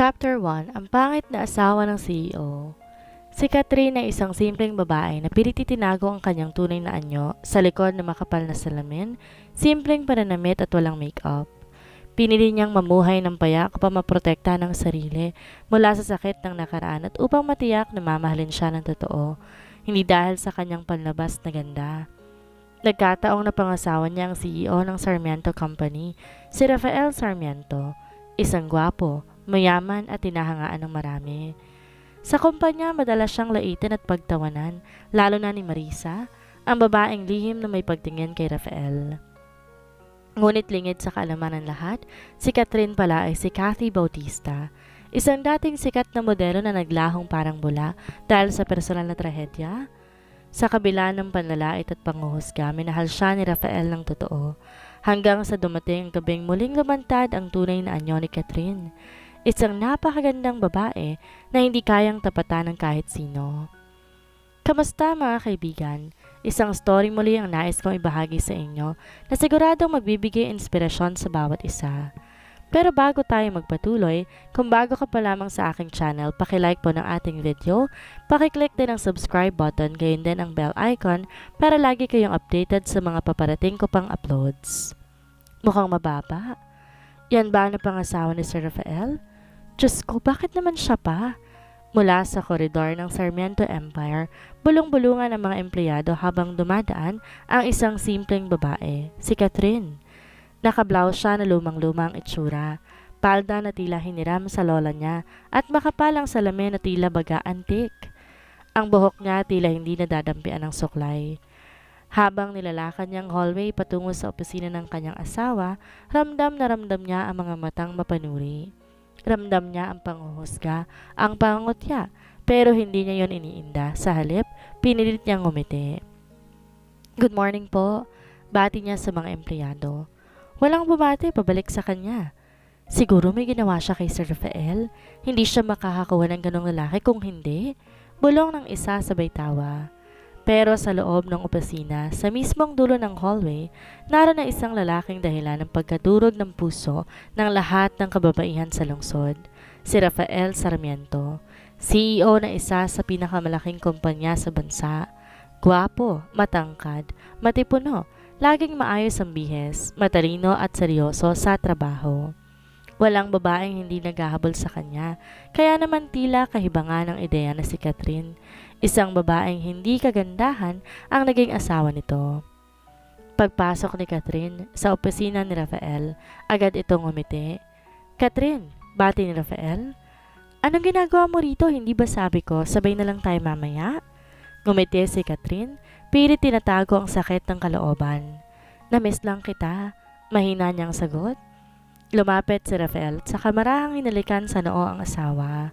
Chapter 1, Ang pangit na asawa ng CEO. Si Catherine ay isang simpleng babae na pilit itinago ang kanyang tunay na anyo sa likod ng makapal na salamin, simpleng pananamit at walang make-up. Pinili niyang mamuhay ng payak upang maprotekta ng sarili mula sa sakit ng nakaraan at upang matiyak na mamahalin siya ng totoo, hindi dahil sa kanyang panlabas na ganda. Nagkataong napangasawa niya ang CEO ng Sarmiento Company, si Rafael Sarmiento, isang gwapo, mayaman at tinahangaan ng marami. Sa kumpanya, madalas siyang laitin at pagtawanan, lalo na ni Marisa, ang babaeng lihim na may pagtingin kay Rafael. Ngunit lingid sa kaalaman ng lahat, si Catherine pala ay si Kathy Bautista, isang dating sikat na modelo na naglahong parang bula dahil sa personal na trahedya. Sa kabila ng panlalait at panghuhusga, minahal siya ni Rafael ng totoo, hanggang sa dumating ang gabing muling lumantad ang tunay na anyo ni Catherine. Isang napakagandang babae na hindi kayang tapatan ng kahit sino. Kamusta mga kaibigan? Isang story muli ang nais kong ibahagi sa inyo na siguradong magbibigay inspirasyon sa bawat isa. Pero bago tayo magpatuloy, kung bago ka pa lamang sa aking channel, pakilike po ng ating video, pakiclick din ang subscribe button, gayon din ang bell icon para lagi kayong updated sa mga paparating ko pang uploads. Mukhang mababa? Yan ba ang pangasawa ni Sir Rafael? Diyos ko, bakit naman siya pa? Mula sa koridor ng Sarmiento Empire, bulong-bulungan ang mga empleyado habang dumadaan ang isang simpleng babae, si Catherine. Nakablouse siya na lumang-lumang itsura, palda na tila hiniram sa lola niya at makapalang salamin na tila baga antik. Ang buhok niya tila hindi nadadampian ng suklay. Habang nilalakad niyang hallway patungo sa opisina ng kanyang asawa, ramdam na ramdam niya ang mga matang mapanuri. Ramdam niya ang panghuhusga, ang pangungutya, pero hindi niya yon iniinda. Sa halip, pinilit niyang ngumiti. Good morning po, bati niya sa mga empleyado. Walang bumati pabalik sa kanya. Siguro may ginawa siya kay Sir Rafael. Hindi siya makakakuha ng ganong lalaki kung hindi. Bulong ng isa sabay tawa. Pero sa loob ng opisina, sa mismong dulo ng hallway, naroon na isang lalaking dahilan ng pagkadurog ng puso ng lahat ng kababaihan sa lungsod. Si Rafael Sarmiento, CEO na isa sa pinakamalaking kumpanya sa bansa. Gwapo, matangkad, matipuno, laging maayos ang bihis, matalino at seryoso sa trabaho. Walang babaeng hindi naghahabol sa kanya, kaya naman tila kahibangan ng ideya na si Catherine, isang babaeng hindi kagandahan ang naging asawa nito. Pagpasok ni Catherine sa opisina ni Rafael, agad itong umiti. Catherine, bati ni Rafael. Anong ginagawa mo rito? Hindi ba sabi ko, sabay na lang tayo mamaya? Ngumiti si Catherine, pilit tinatago ang sakit ng kalooban. Namiss lang kita, mahina niyang sagot. Lumapit si Rafael at sa kamarahang hinalikan sa noo ang asawa.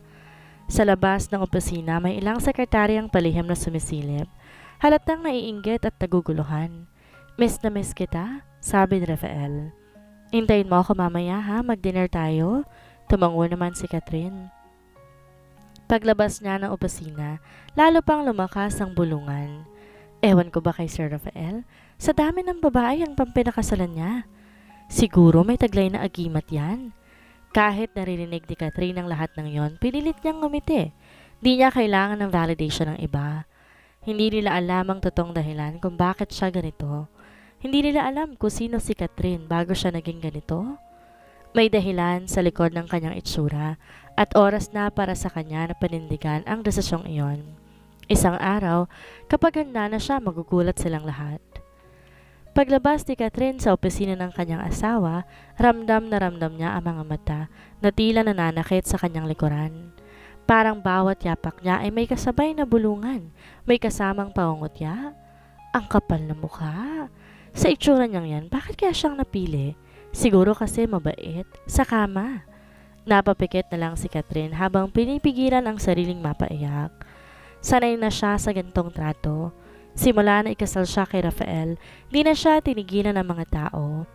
Sa labas ng opisina may ilang sekretaryang palihim na sumisilip. Halatang naiinggit at naguguluhan. Miss na miss kita, sabi ni Rafael. Hintayin mo ako mamaya ha, mag-dinner tayo. Tumango naman si Catherine. Paglabas niya ng opisina, lalo pang lumakas ang bulungan. Ewan ko ba kay Sir Rafael? Sa dami ng babae ang pampinakasalan niya. Siguro may taglay na agimat yan. Kahit naririnig ni Catherine ang lahat ng yon, pinilit niyang ngumiti. Di niya kailangan ng validation ng iba. Hindi nila alam ang totoong dahilan kung bakit siya ganito. Hindi nila alam kung sino si Catherine bago siya naging ganito. May dahilan sa likod ng kanyang itsura at oras na para sa kanya na panindigan ang desisyong iyon. Isang araw, kapag handa na siya, magugulat silang lahat. Paglabas ni Catherine sa opisina ng kanyang asawa, ramdam na ramdam niya ang mga mata na tila nananakit sa kanyang likuran. Parang bawat yapak niya ay may kasabay na bulungan, may kasamang pangungutya. Ang kapal na mukha. Sa itsura niyang yan, bakit kaya siyang napili? Siguro kasi mabait, sa kama. Napapikit na lang si Catherine habang pinipigilan ang sariling mapaiyak. Sanay na siya sa gantong trato. Simula na ikasal siya kay Rafael, di na siya tinigilan ng mga tao.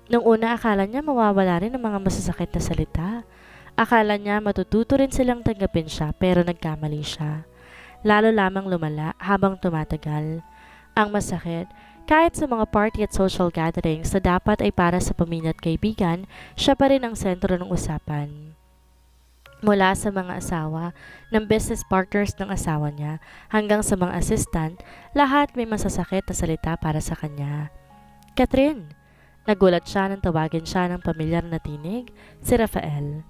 Nung una akala niya mawawala rin ang mga masasakit na salita. Akala niya matututo rin silang tanggapin siya pero nagkamali siya. Lalo lamang lumala habang tumatagal. Ang masakit, kahit sa mga party at social gatherings na dapat ay para sa pamilya at kaibigan, siya pa rin ang sentro ng usapan. Mula sa mga asawa ng business partners ng asawa niya hanggang sa mga assistant, lahat may masasakit na salita para sa kanya. Catherine! Nagulat siya nang tawagin siya ng pamilyar na tinig, si Rafael.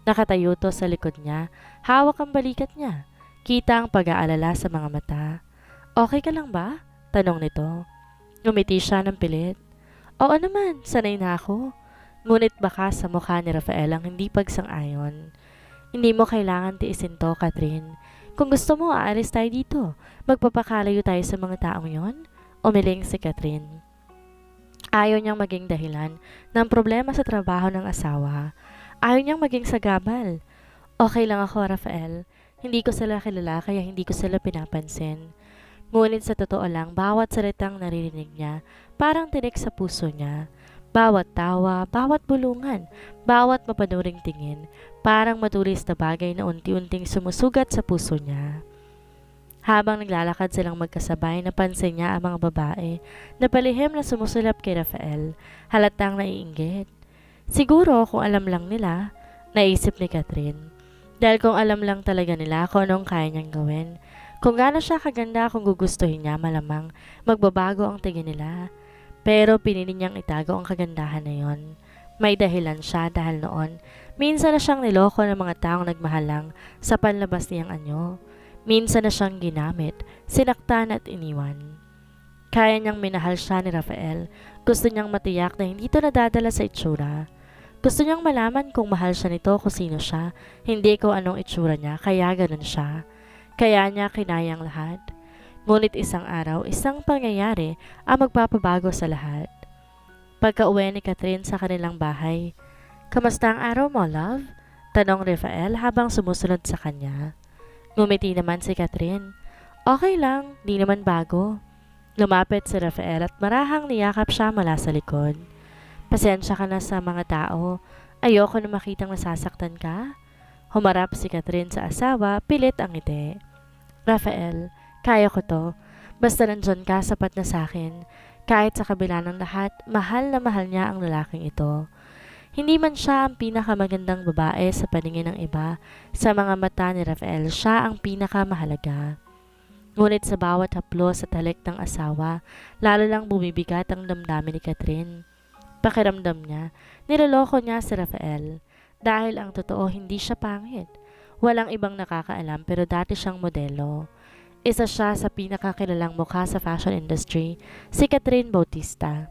Nakatayo to sa likod niya, hawak ang balikat niya. Kita ang pag-aalala sa mga mata. Okay ka lang ba? Tanong nito. Ngumiti siya ng pilit. Oo naman, sanay na ako. Ngunit baka sa mukha ni Rafael ang hindi pagsang-ayon. Hindi mo kailangan tiisin to, Catherine. Kung gusto mo, aalis tayo dito. Magpapakalayo tayo sa mga taong yon. Umiling si Catherine. Ayaw niyang maging dahilan ng problema sa trabaho ng asawa. Ayaw niyang maging sagabal. Okay lang ako, Rafael. Hindi ko sila kilala kaya hindi ko sila pinapansin. Ngunit sa totoo lang, bawat salitang naririnig niya, parang tinik sa puso niya. Bawat tawa, bawat bulungan, bawat mapanuring tingin, parang matulis na bagay na unti-unting sumusugat sa puso niya. Habang naglalakad silang magkasabay, napansin niya ang mga babae na palihim na sumusulap kay Rafael, halatang naiinggit. Siguro kung alam lang nila, naisip ni Catherine. Dahil kung alam lang talaga nila kung anong kaya niyang gawin, kung gaano siya kaganda kung gugustuhin niya, malamang magbabago ang tingin nila. Pero pinili niyang itago ang kagandahan na yon. May dahilan siya dahil noon, minsan na siyang niloko ng mga taong nagmahalang sa panlabas niyang anyo. Minsan na siyang ginamit, sinaktan at iniwan. Kaya niyang minahal siya ni Rafael. Gusto niyang matiyak na hindi ito nadadala sa itsura. Gusto niyang malaman kung mahal siya nito kung sino siya, hindi kung anong itsura niya, kaya ganun siya. Kaya niya kinayang lahat. Ngunit isang araw, isang pangyayari ang magpapabago sa lahat. Pagka-uwi ni Catherine sa kanilang bahay, "Kamusta ang araw mo, love?" Tanong Rafael habang sumusunod sa kanya. Ngumiti naman si Catherine. "Okay lang, di naman bago." Lumapit si Rafael at marahang niyakap siya mula sa likod. "Pasensya ka na sa mga tao. Ayoko na makitang nasasaktan ka." Humarap si Catherine sa asawa, pilit ang ngiti. "Rafael, kaya ko to. Basta nandyan ka, sapat na sa akin." Kahit sa kabila ng lahat, mahal na mahal niya ang lalaking ito. Hindi man siya ang pinakamagandang babae sa paningin ng iba, sa mga mata ni Rafael, siya ang pinakamahalaga. Ngunit sa bawat haplos at halik ng asawa, lalo lang bumibigat ang damdamin ni Catherine. Pakiramdam niya, niloloko niya si Rafael. Dahil ang totoo, hindi siya pangit. Walang ibang nakakaalam pero dati siyang modelo. Isa siya sa pinakakilalang mukha sa fashion industry, si Catherine Bautista.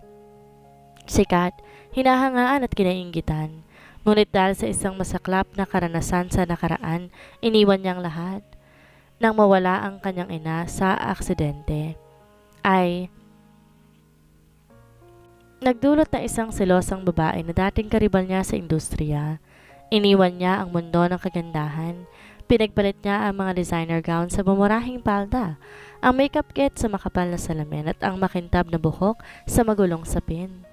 Sikat, hinahangaan at kinainggitan. Ngunit dahil sa isang masaklap na karanasan sa nakaraan, iniwan niyang lahat. Nang mawala ang kanyang ina sa aksidente, ay nagdulot na isang selosang babae na dating karibal niya sa industriya. Iniwan niya ang mundo ng kagandahan. Pinagpalit niya ang mga designer gown sa mumurahing palda, ang makeup kit sa makapal na salamin at ang makintab na buhok sa magulong sapin.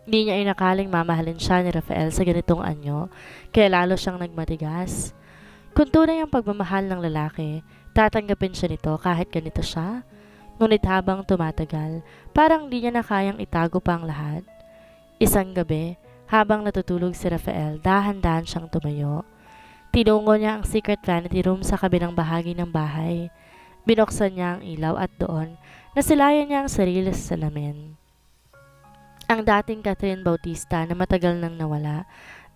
Di niya inakaling mamahalin siya ni Rafael sa ganitong anyo, kaya lalo siyang nagmatigas. Kung tunay ang pagmamahal ng lalaki, tatanggapin siya nito kahit ganito siya. Ngunit habang tumatagal, parang di niya na kayang itago pa ang lahat. Isang gabi, habang natutulog si Rafael, dahan-dahan siyang tumayo. Tinungo niya ang secret vanity room sa kabilang bahagi ng bahay. Binuksan niya ang ilaw at doon, nasilayan niya ang sarili sa salamin. Ang dating Catherine Bautista na matagal nang nawala,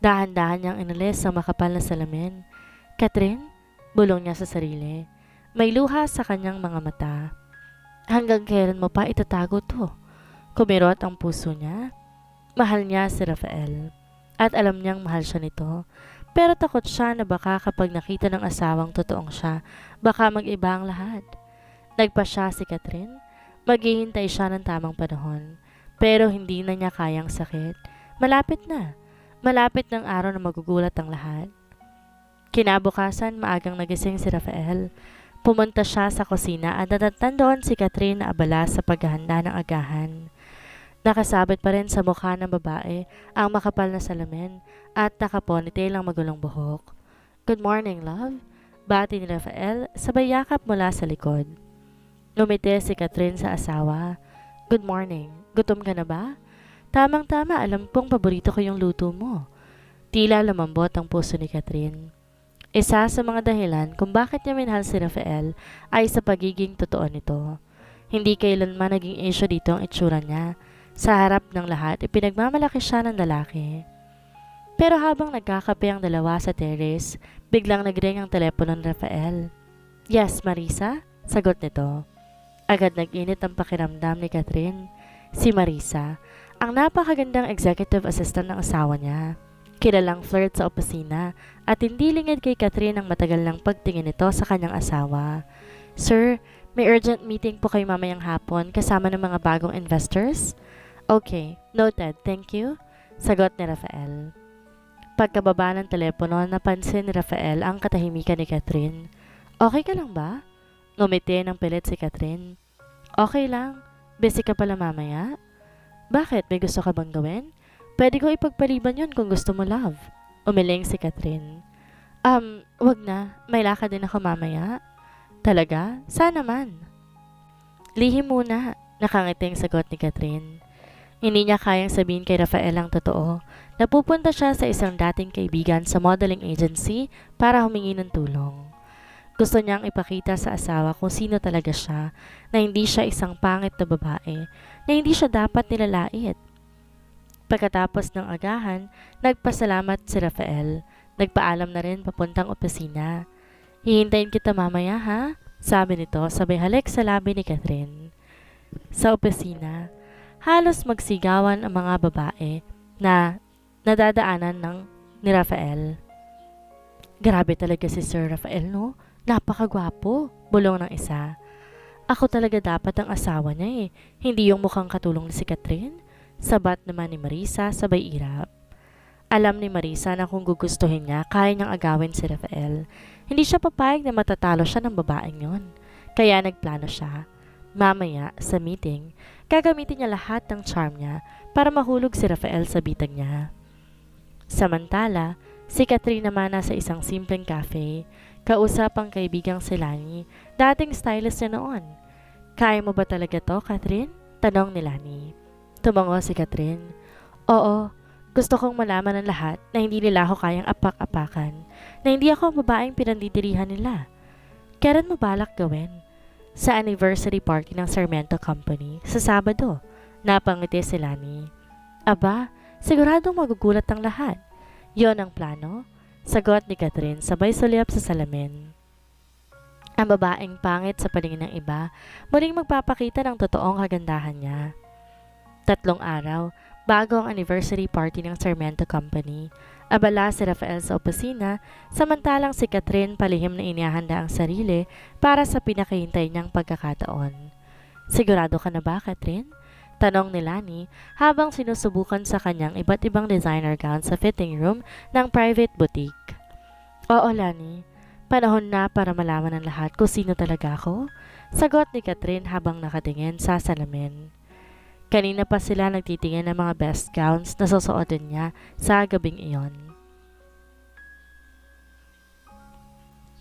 dahan-dahan niyang inalis ang makapal na salamin. "Catherine?" Bulong niya sa sarili. May luha sa kanyang mga mata. "Hanggang kailan mo pa itatago to?" Kumirot ang puso niya. Mahal niya si Rafael. At alam niyang mahal siya nito. Pero takot siya na baka kapag nakita ng asawang totoong siya, baka mag-iba ang lahat. Nagpasya si Catherine. Maghihintay siya ng tamang panahon. Pero hindi na niya kayang sakit. Malapit na. Malapit ng araw na magugulat ang lahat. Kinabukasan, maagang nagising si Rafael. Pumunta siya sa kusina at natatandaan si Catherine na abala sa paghahanda ng agahan. Nakasabit pa rin sa mukha ng babae ang makapal na salamin at nakaponytail ang magulong buhok. "Good morning, love." Bati ni Rafael, sabay yakap mula sa likod. Ngumiti si Catherine sa asawa. "Good morning. Gutom ka na ba?" "Tamang-tama, alam kong paborito ko yung luto mo." Tila lumambot ang puso ni Catherine. Isa sa mga dahilan kung bakit niya minahal si Rafael ay sa pagiging totoo nito. Hindi kailanman naging issue dito ang itsura niya. Sa harap ng lahat, ipinagmamalaki siya ng lalaki. Pero habang nagkakape ang dalawa sa terrace, biglang nagring ang telepono ng Rafael. Yes, Marisa? Sagot nito. Agad nag-init ang pakiramdam ni Catherine. Si Marisa, ang napakagandang executive assistant ng asawa niya. Kilalang flirt sa opisina at hindi lingid kay Catherine ang matagal ng pagtingin nito sa kanyang asawa. Sir, may urgent meeting po kayo mamayang hapon kasama ng mga bagong investors? Okay, noted, thank you. Sagot ni Rafael. Pagkababa ng telepono, napansin ni Rafael ang katahimikan ni Catherine. Okay ka lang ba? Ngumiti ng pilit si Catherine. Okay lang. Busy ka pala mamaya? Bakit? May gusto ka bang gawin? Pwede ko ipagpaliban yun kung gusto mo, love. Umiling si Catherine. Wag na. May lakad din ako mamaya. Talaga? Sana man. Lihim muna. Nakangiting sagot ni Catherine. Hindi niya kayang sabihin kay Rafael ang totoo. Napupunta siya sa isang dating kaibigan sa modeling agency para humingi ng tulong. Gusto niyang ipakita sa asawa kung sino talaga siya, na hindi siya isang pangit na babae, na hindi siya dapat nilalait. Pagkatapos ng agahan, nagpasalamat si Rafael. Nagpaalam na rin papuntang opisina. Hihintayin kita mamaya ha? Sabi nito sabay halik sa labi ni Catherine. Sa opisina, halos magsigawan ang mga babae na nadadaanan ni Rafael. Grabe talaga si Sir Rafael, no? Napakagwapo, bulong ng isa. Ako talaga dapat ang asawa niya hindi yung mukhang katulong ni si Catherine. Sabat naman ni Marisa sabay irap. Alam ni Marisa na kung gugustuhin niya, kaya niyang agawin si Rafael. Hindi siya papayag na matatalo siya ng babaeng yon. Kaya nagplano siya. Mamaya, sa meeting, gagamitin niya lahat ng charm niya para mahulog si Rafael sa bitag niya. Samantala, si Catherine naman nasa isang simpleng cafe. Kausap ang kaibigang si Lani, dating stylist niya noon. Kaya mo ba talaga to, Catherine? Tanong ni Lani. Tumango si Catherine. Oo. Gusto kong malaman ng lahat na hindi nila ako kayang apak-apakan, na hindi ako ang babaeng pinandidirihan nila. Kailan mo balak gawin? Sa anniversary party ng Sarmiento Company, sa Sabado. Napangiti si Lani. Aba, siguradong magugulat ang lahat. Yon ang plano? Sagot ni Catherine sabay sulyap sa salamin. Ang babaeng pangit sa paningin ng iba, muling magpapakita ng totoong kagandahan niya. 3 araw, bago ang anniversary party ng Sarmiento Company, abala si Rafael sa opisina, samantalang si Catherine palihim na inihahanda ang sarili para sa pinakahintay niyang pagkakataon. Sigurado ka na ba, Catherine? Tanong ni Lani habang sinusubukan sa kanyang iba't ibang designer gown sa fitting room ng private boutique. Oo, Lani. Panahon na para malaman ng lahat kung sino talaga ako, sagot ni Catherine habang nakatingin sa salamin. Kanina pa sila nagtitingin ng mga best gowns na susuotin niya sa gabing iyon.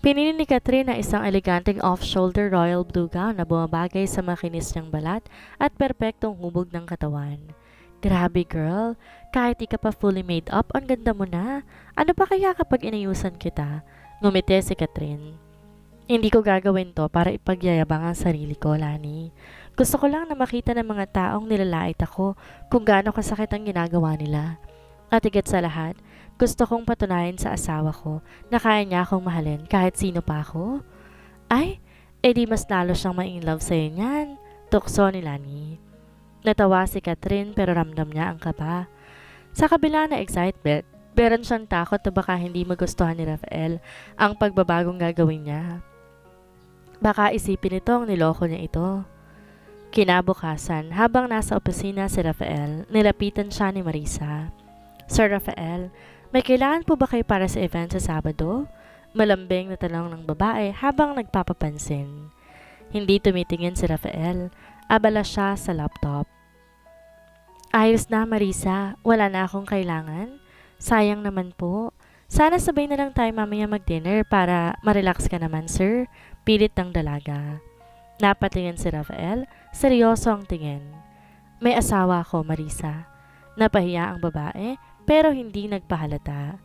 Pinili ni Catherine na isang eleganteng off-shoulder royal blue gown na bumabagay sa makinis niyang balat at perpektong hubog ng katawan. Grabe girl, kahit di ka pa fully made up, ang ganda mo na. Ano pa kaya kapag inayusan kita? Ngumiti si Catherine. Hindi ko gagawin to para ipagyayabang ang sarili ko, Lani. Gusto ko lang na makita ng mga taong nilalait ako kung gaano kasakit ang ginagawa nila. At higit sa lahat, gusto kong patunayan sa asawa ko na kaya niya akong mahalin kahit sino pa ako. Ay, edi mas lalo siyang ma-in-love sa'yo niyan, tukso ni Lani. Natawa si Catherine pero ramdam niya ang kaba. Sa kabila na excitement, meron siyang takot na baka hindi magustuhan ni Rafael ang pagbabagong gagawin niya. Baka isipin nito ang niloko niya ito. Kinabukasan, habang nasa opisina si Rafael, nilapitan siya ni Marisa. Sir Rafael, may kailangan po ba kayo para sa event sa Sabado? Malambing na tanong ng babae habang nagpapapansin. Hindi tumitingin si Rafael. Abala siya sa laptop. Ayos na, Marisa. Wala na akong kailangan. Sayang naman po. Sana sabay na lang tayo mamaya mag-dinner para ma-relax ka naman, sir. Pilit ng dalaga. Napatingin si Rafael. Seryoso ang tingin. May asawa ako, Marisa. Napahiya ang babae pero hindi nagpahalata.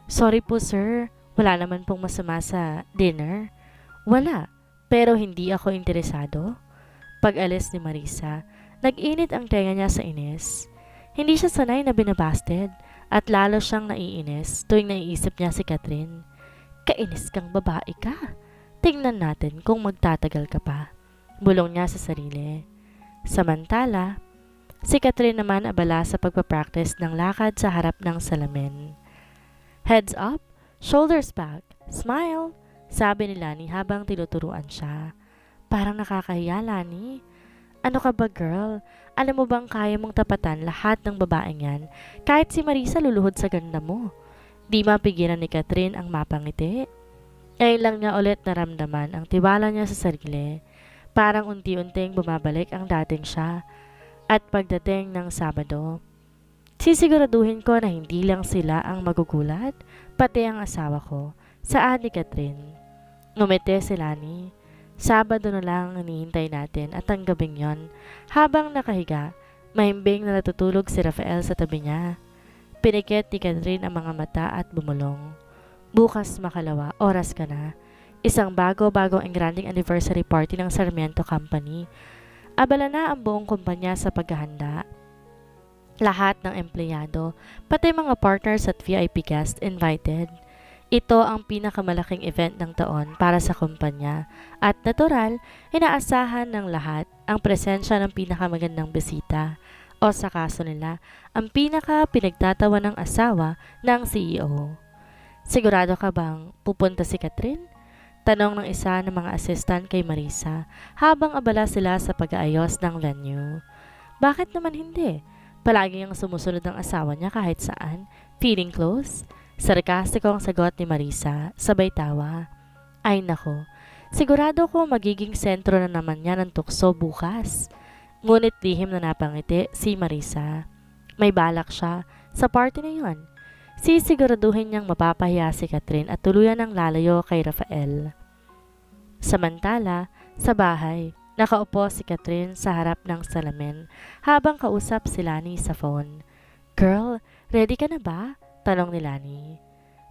Sorry po, sir. Wala naman pong masama sa dinner. Wala, pero hindi ako interesado. Pag-alis ni Marisa, nag-init ang tenga niya sa inis. Hindi siya sanay na binabasted at lalo siyang naiinis tuwing naiisip niya si Catherine. Kainis kang babae ka. Tingnan natin kung magtatagal ka pa. Bulong niya sa sarili. Samantala, si Catherine naman abala sa pagpapractice ng lakad sa harap ng salamin. Heads up, shoulders back, smile, sabi ni Lani habang tinuturuan siya. Parang nakakahiya, Lani. Ano ka ba, girl? Alam mo bang kaya mong tapatan lahat ng babaeng yan kahit si Marisa luluhod sa ganda mo? Di mapigilan ni Catherine ang mapangiti. Ngayon lang niya ulit naramdaman ang tiwala niya sa sarili. Parang unti-unting bumabalik ang dating siya. At pagdating ng Sabado, sisiguraduhin ko na hindi lang sila ang magugulat, pati ang asawa ko. Saan ni Catherine? Ngumiti si Lani. Sabado na lang ang hinihintay natin at ang gabing yon, habang nakahiga, mahimbing na natutulog si Rafael sa tabi niya. Pinikit ni Catherine ang mga mata at bumulong. Bukas makalawa, oras ka na. Isang bagong engranding anniversary party ng Sarmiento Company. Abala na ang buong kumpanya sa paghahanda. Lahat ng empleyado, pati mga partners at VIP guests invited. Ito ang pinakamalaking event ng taon para sa kumpanya at natural, inaasahan ng lahat ang presensya ng pinakamagandang bisita o sa kaso nila, ang pinagtatawa ng asawa ng CEO. Sigurado ka bang pupunta si Catherine? Tanong ng isa ng mga assistant kay Marisa habang abala sila sa pag-aayos ng venue. Bakit naman hindi? Palagi ang sumusunod ang asawa niya kahit saan. Feeling close? Sarkastiko ang sagot ni Marisa, sabay tawa. Ay nako, sigurado ko magiging sentro na naman niya ng tukso bukas. Ngunit lihim na napangiti si Marisa. May balak siya sa party na yon. Sisiguraduhin niyang mapapahiya si Catherine at tuluyan ng lalayo kay Rafael. Samantala, sa bahay, nakaupo si Catherine sa harap ng salamin habang kausap si Lani sa phone. Girl, ready ka na ba? Tanong ni Lani.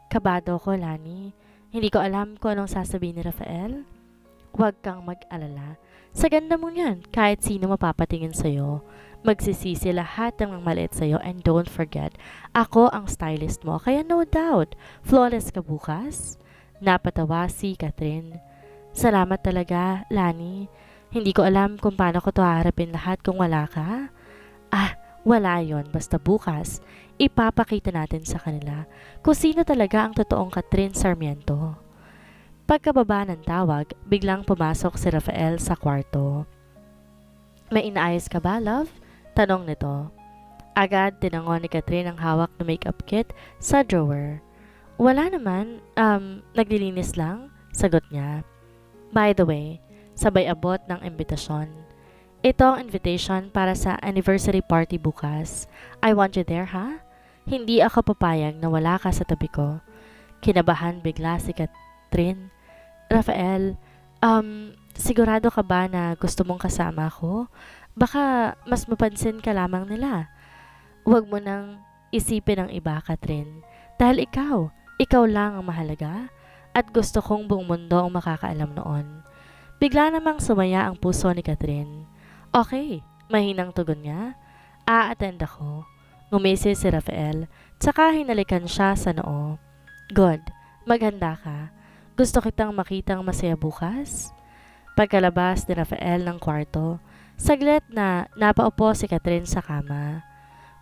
Kabado ko, Lani. Hindi ko alam kung anong sasabihin ni Rafael. Huwag kang mag-alala. Sa ganda mo yan, kahit sino mapapatingin sa'yo. Magsisisi lahat ng maliit sa'yo and don't forget, ako ang stylist mo, kaya no doubt, flawless ka bukas. Napatawa si Catherine. Salamat talaga, Lani. Hindi ko alam kung paano ko to haharapin lahat kung wala ka. Wala yon, basta bukas, ipapakita natin sa kanila kung sino talaga ang totoong Catherine Sarmiento. Pagkababa ng tawag, biglang pumasok si Rafael sa kwarto. May inaayos ka ba, love? Tanong nito. Agad tinangon ni Catherine ang hawak na makeup kit sa drawer. Wala naman, naglilinis lang, sagot niya. By the way, sabay abot ng imbitasyon. Ito ang invitation para sa anniversary party bukas. I want you there, ha? Hindi ako papayag na wala ka sa tabi ko. Kinabahan bigla si Catherine. Rafael, sigurado ka ba na gusto mong kasama ko? Baka mas mapansin ka lamang nila. Huwag mo nang isipin ang iba, Catherine. Dahil ikaw lang ang mahalaga at gusto kong buong mundo ang makakaalam noon. Bigla namang sumaya ang puso ni Catherine. Okay, mahinang tugon niya. A-attend ako. Ngumisi si Rafael, tsaka hinalikan siya sa noo. Good, maghanda ka. Gusto kitang makitang masaya bukas. Pagkalabas ni Rafael ng kwarto, saglit na napaupo si Catherine sa kama.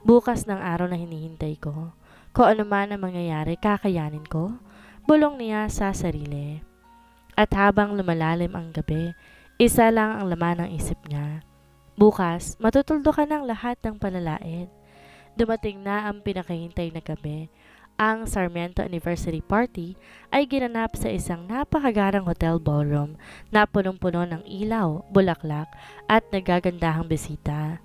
Bukas ng araw na hinihintay ko. Kung ano man ang mangyayari, kakayanin ko. Bulong niya sa sarili. At habang lumalalim ang gabi, isa lang ang laman ng isip niya. Bukas, matutuldo ka ng lahat ng panalait. Dumating na ang pinakahintay na gabi. Ang Sarmiento Anniversary Party ay ginanap sa isang napakagarang hotel ballroom na punong-puno ng ilaw, bulaklak at nagagandahang bisita.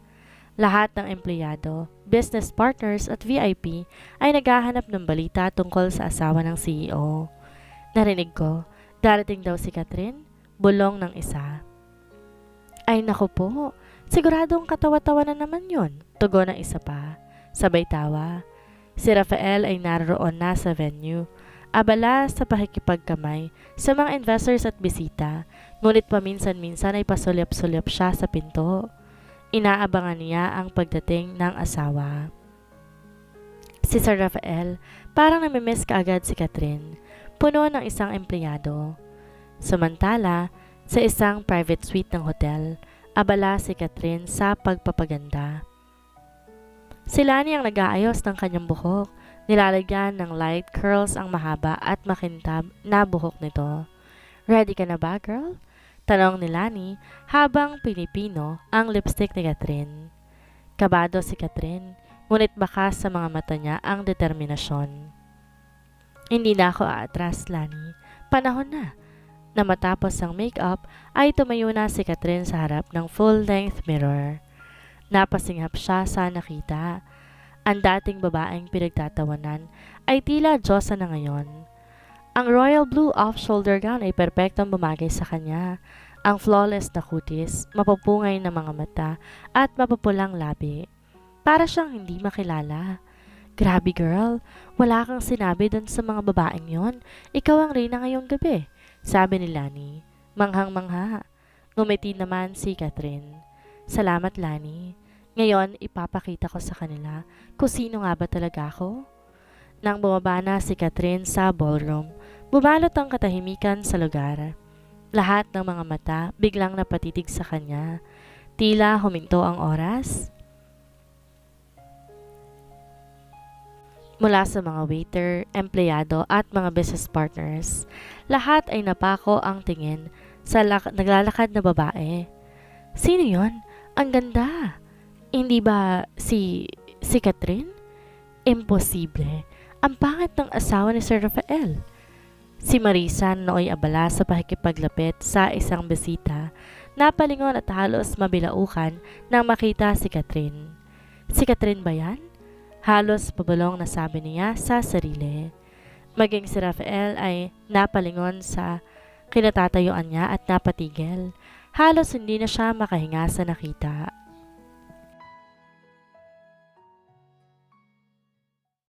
Lahat ng empleyado, business partners at VIP ay naghahanap ng balita tungkol sa asawa ng CEO. Narinig ko, darating daw si Catherine, bulong ng isa. Ay naku po, siguradong katawa-tawa na naman yon, tugon ng isa pa. Sabay tawa. Si Rafael ay naroon na sa venue abala sa pakikipagkamay sa mga investors at bisita, ngunit paminsan-minsan ay pasulyap-sulyap siya sa pinto. Inaabangan niya ang pagdating ng asawa. Si Sir Rafael, parang namimiss kaagad si Catherine, puno ng isang empleyado. Samantala, sa isang private suite ng hotel, abala si Catherine sa pagpapaganda. Si Lani ang nag-aayos ng kanyang buhok, nilalagyan ng light curls ang mahaba at makintab na buhok nito. "Ready ka na ba, girl?" tanong ni Lani habang pinipino ang lipstick ni Catherine. Kabado si Catherine, ngunit bakas sa mga mata niya ang determinasyon. "Hindi na ako aatras, Lani. Panahon na." Na matapos ang make-up ay tumayo na si Catherine sa harap ng full-length mirror. Napasinghap siya sa nakita. Ang dating babaeng pinagtatawanan ay tila diyosa na ngayon. Ang royal blue off-shoulder gown ay perpektong bumagay sa kanya. Ang flawless na kutis, mapupungay na mga mata at mapupulang labi. Para siyang hindi makilala. "Grabe girl, wala kang sinabi dun sa mga babaeng yon. Ikaw ang reyna ngayong gabi," sabi ni Lani. Manghang-mangha. Ngumiti naman si Catherine. "Salamat, Lani. Ngayon, ipapakita ko sa kanila kung sino nga ba talaga ako." Nang bumaba na si Catherine sa ballroom, bumalot ang katahimikan sa lugar. Lahat ng mga mata biglang napatitig sa kanya. Tila huminto ang oras. Mula sa mga waiter, empleyado at mga business partners, lahat ay napako ang tingin sa naglalakad na babae. "Sino yon? Ang ganda! Hindi ba si Catherine? Imposible. Ang pangit ng asawa ni Sir Rafael." Si Marisa nooy abala sa pakikipaglapit sa isang bisita, napalingon at halos mabilaukan nang makita si Catherine. "Si Catherine ba yan?" Halos pabulong na sabi niya sa sarili. Maging si Rafael ay napalingon sa kinatatayuan niya at napatigil. Halos hindi na siya makahinga sa nakita.